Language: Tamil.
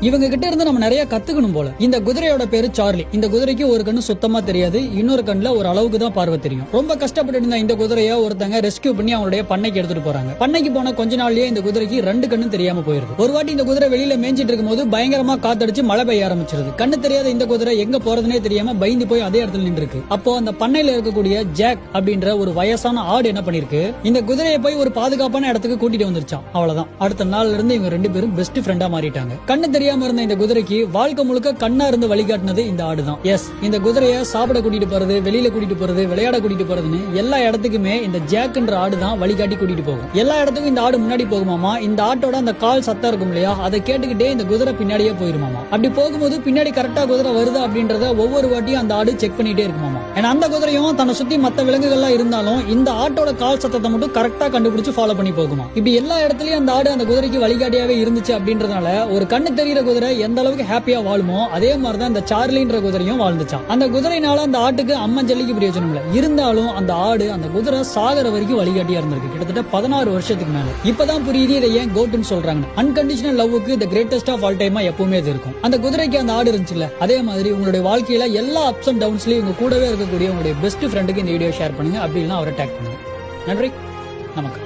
இவங்க கிட்ட இருந்து நம்ம நிறைய கத்துக்கணும் போல. இந்த குதிரையோட பேரு சார்லி. இந்த குதிரைக்கு ஒரு கண்ணு சுத்தமா தெரியாது, இன்னொரு கண்ணுல ஒரு அளவுக்கு தான் பார்வை தெரியும். ரொம்ப கஷ்டப்பட்டு இருந்த இந்த குதிரையை ஒருத்தங்க ரெஸ்கியூ பண்ணி அவங்களுடைய பண்ணைக்கு எடுத்துட்டு போறாங்க. பண்ணைக்கு போன கொஞ்ச நாள்லயே இந்த குதிரைக்கு 2 கண்ணும் தெரியாம போயிருது. ஒரு வாட்டி இந்த குதிரை வெளியில மேய்ஞ்சிட்டு இருக்கும்போது பயங்கரமா காத்தடிச்சு மழை பெய்ய ஆரம்பிச்சிருது. கண்ணு தெரியாத இந்த குதிரை எங்க போறதுனே தெரியாம பயந்து போய் அதே இடத்துல நின்று இருக்கு. அப்போ அந்த பண்ணையில இருக்கக்கூடிய ஜாக் அப்படின்ற ஒரு வயசான ஆடு என்ன பண்ணிருக்கு, இந்த குதிரையை போய் ஒரு பாதுகாப்பான இடத்துக்கு கூட்டிட்டு வந்துருச்சான். அவ்வளவுதான். அடுத்த நாள்ல இருந்து இவங்க 2 பேரும் பெஸ்ட் ஃப்ரெண்டா மாறிட்டாங்க. கண்ணு தெரியாம இருந்த இந்த குதிரைக்கு வாழ்க்கை முழுக்க கண்ணா இருந்து வழிகாட்டினது இந்த ஆடு தான். எஸ், இந்த குதிரையை சாப்பிட கூட்டிட்டு போறது, வெளியில கூட்டிட்டு போறது, விளையாட கூட்டிட்டு போறதுன்னு எல்லா இடத்துக்குமே இந்த ஜாக்ன்ற ஆடு தான் வழிகாட்டி கூட்டிட்டு போகும். எல்லா இடத்துக்கும் இந்த ஆடு முன்னாடி போகுமாமா. இந்த ஆட்டோட அந்த கால் சத்தம் இருக்கும் இல்லையா, அதை கேட்டுக்கிட்டே இந்த குதிரை பின்னாடியே போயிருமாமா. அப்படி போகும்போது பின்னாடி கரெக்டா குதிரை வருது அப்படின்றத ஒவ்வொரு வாட்டியும் அந்த ஆடு செக் பண்ணிட்டே இருக்குமாமா. ஏன்னா அந்த குதிரையும் தன்னை சுத்தி மத்த விலங்குகள்லாம் இருந்தாலும் இந்த ஆட்டோட கால் சத்தத்தை மட்டும் கரெக்டா கண்டுபிடிச்சு ஃபாலோ பண்ணி போகுமா. இப்படி எல்லா இடத்துலயும் அந்த ஆடு அந்த குதிரைக்கு வழிகாட்டியாவே இருந்துச்சு அப்படின்றதுனால ஒரு கண்ணு தெரிகிற குதிரை எந்த அளவுக்கு ஹாப்பியா வாழுமோ அதே மாதிரிதான் இந்த சார்லின்ற குதிரையும் வாழ்ந்துச்சான். அந்த குதிரைனால அந்த ஆட்டுக்கு அம்மன் ஜல்லிக்கு பிரயோஜனம் இல்ல, இருந்தாலும் அந்த ஆடு அந்த குதிரை சாகர வரைக்கும் வழிகாட்டியா இருந்திருக்கு. கிட்டத்தட்ட 16 வருஷத்துக்கு மேல. இப்பதான் புரியுது இதை ஏன் கோட்னு சொல்றாங்க. அன்கண்டிஷனல் லவ்வுக்கு தி கிரேட்டஸ்ட் ஆஃப் ஆல் டைமா எப்பவுமே இது இருக்கும். அந்த குதிரைக்கு அந்த ஆடு இருந்துச்சுல்ல, அதே மாதிரி உங்களுடைய வாழ்க்கையில எல்லா அப்ஸ் அண்ட் டவுன்ஸ்லயும் உங்க கூடவே இருக்கக்கூடிய உங்களுடைய பெஸ்ட் ஃப்ரெண்டுக்கு இந்த வீடியோ ஷேர் பண்ணுங்க. அப்படி இல்லைன்னா அவரை டேக் பண்ணுங்க. நன்றி, நமக்கு.